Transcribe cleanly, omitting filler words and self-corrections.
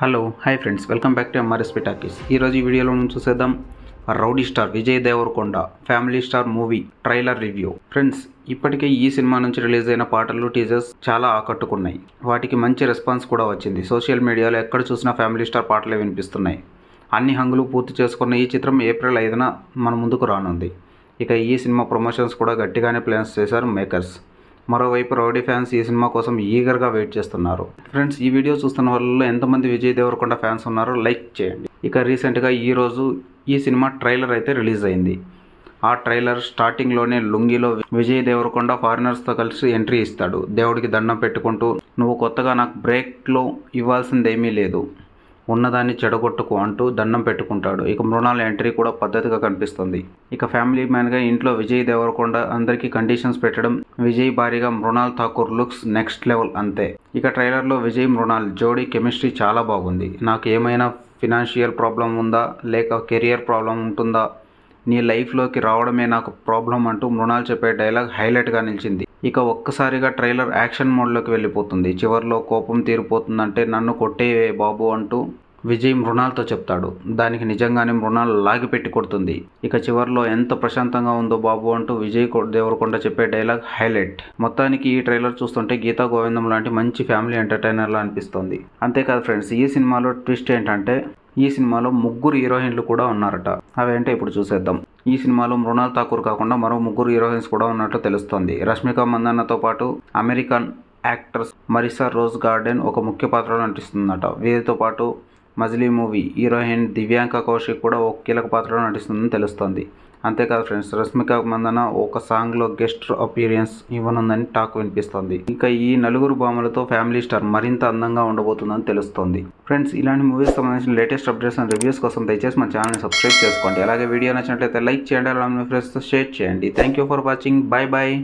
Hello hi friends, welcome back to MRSP talkies. ఈరోజు ఈ వీడియోలో మనం చూసేద్దాం rowdy star Vijay Deverakonda family star movie trailer review. Friends, ఇప్పటికే ఈ సినిమా నుంచి రిలీజ్ అయిన పాటలు టీజర్స్ చాలా ఆకట్టుకున్నాయి. వాటికి మంచి రెస్పాన్స్ కూడా వచ్చింది. సోషల్ మీడియాలో ఎక్కడ చూసినా ఫ్యామిలీ స్టార్ పాటలే వినిపిస్తున్నాయి. అన్ని హంగులు పూర్తి చేసుకున్న ఈ చిత్రం ఏప్రిల్ 5న మన ముందుకు రానుంది. ఇక ఈ సినిమా ప్రమోషన్స్ కూడా గట్టిగానే ప్లాన్స్ చేశారు మేకర్స్. మరోవైపు రౌడీ ఫ్యాన్స్ ఈ సినిమా కోసం ఈగర్గా వెయిట్ చేస్తున్నారు. ఫ్రెండ్స్, ఈ వీడియో చూస్తున్న వాళ్ళలో ఎంతమంది విజయ్ దేవరకొండ ఫ్యాన్స్ ఉన్నారో లైక్ చేయండి. ఇక రీసెంట్గా ఈరోజు ఈ సినిమా ట్రైలర్ అయితే రిలీజ్ అయింది. ఆ ట్రైలర్ స్టార్టింగ్లోనే లుంగిలో విజయ్ దేవరకొండ ఫారినర్స్తో కలిసి ఎంట్రీ ఇస్తాడు. దేవుడికి దండం పెట్టుకుంటూ, నువ్వు కొత్తగా నాకు బ్రేక్లో ఇవ్వాల్సిందేమీ లేదు, ఉన్నదాన్ని చెడగొట్టుకు అంటూ దండం పెట్టుకుంటాడు. ఇక మృణాల్ ఎంట్రీ కూడా పద్ధతిగా కనిపిస్తుంది. ఇక ఫ్యామిలీ మ్యాన్గా ఇంట్లో విజయ్ దేవరకొండ అందరికీ కండిషన్స్ పెట్టడం, విజయ్ భారీగా Mrunal Thakur looks next level అంతే. ఇక ట్రైలర్లో విజయ్ మృణాల్ జోడీ కెమిస్ట్రీ చాలా బాగుంది. నాకు ఏమైనా ఫినాన్షియల్ ప్రాబ్లం ఉందా లేక కెరియర్ ప్రాబ్లం ఉంటుందా, నీ లైఫ్లోకి రావడమే నాకు ప్రాబ్లం అంటూ మృణాల్ చెప్పే డైలాగ్ హైలైట్గా నిలిచింది. ఇక ఒక్కసారిగా ట్రైలర్ యాక్షన్ మోడ్లోకి వెళ్ళిపోతుంది. చివరిలో కోపం తీరిపోతుందంటే నన్ను కొట్టేవే బాబు అంటూ విజయ్ మృణాల్తో చెప్తాడు. దానికి నిజంగానే మృణాల్ లాగిపెట్టి కొడుతుంది. ఇక చివరిలో ఎంత ప్రశాంతంగా ఉందో బాబు అంటూ విజయ్ దేవరకొండ చెప్పే డైలాగ్ హైలైట్. మొత్తానికి ఈ ట్రైలర్ చూస్తుంటే గీతా గోవిందం లాంటి మంచి ఫ్యామిలీ ఎంటర్టైనర్లా అనిపిస్తుంది. అంతేకాదు ఫ్రెండ్స్, ఈ సినిమాలో ట్విస్ట్ ఏంటంటే ఈ సినిమాలో 3 హీరోయిన్లు కూడా ఉన్నారట. అవేంటే ఇప్పుడు చూసేద్దాం. ఈ సినిమాలో మృణాల్ ఠాకూర్ కాకుండా మరో 3 హీరోయిన్స్ కూడా ఉన్నట్లు తెలుస్తోంది. రష్మిక మందన్నతో పాటు అమెరికన్ యాక్ట్రెస్ మరిసా రోజ్ గార్డెన్ ఒక ముఖ్య పాత్రలో నటిస్తుందట. వీరితో పాటు మజిలీ మూవీ హీరోయిన్ దివ్యాంక కౌశిక్ కూడా ఒక కీలక పాత్రలో నటిస్తుందని తెలుస్తోంది. అంతేకాదు ఫ్రెండ్స్, రష్మిక మందన ఒక సాంగ్లో గెస్ట్ అపీరియన్స్ ఇవ్వనుందని టాక్ వినిపిస్తోంది. ఇంకా ఈ 4 భామలతో ఫ్యామిలీ స్టార్ మరింత అందంగా ఉండబోతుందని తెలుస్తోంది. ఫ్రెండ్స్, ఇలాంటి మూవీస్ సంబంధించిన లేటెస్ట్ అప్డేట్స్ అండ్ రివ్యూస్ కోసం దయచేసి మన ఛానల్ని సబ్స్క్రైబ్ చేసుకోండి. అలాగే వీడియో నచ్చినట్లయితే లైక్ చేయండి, అలాగే మీ ఫ్రెండ్స్తో షేర్ చేయండి. Thank you for watching. Bye bye.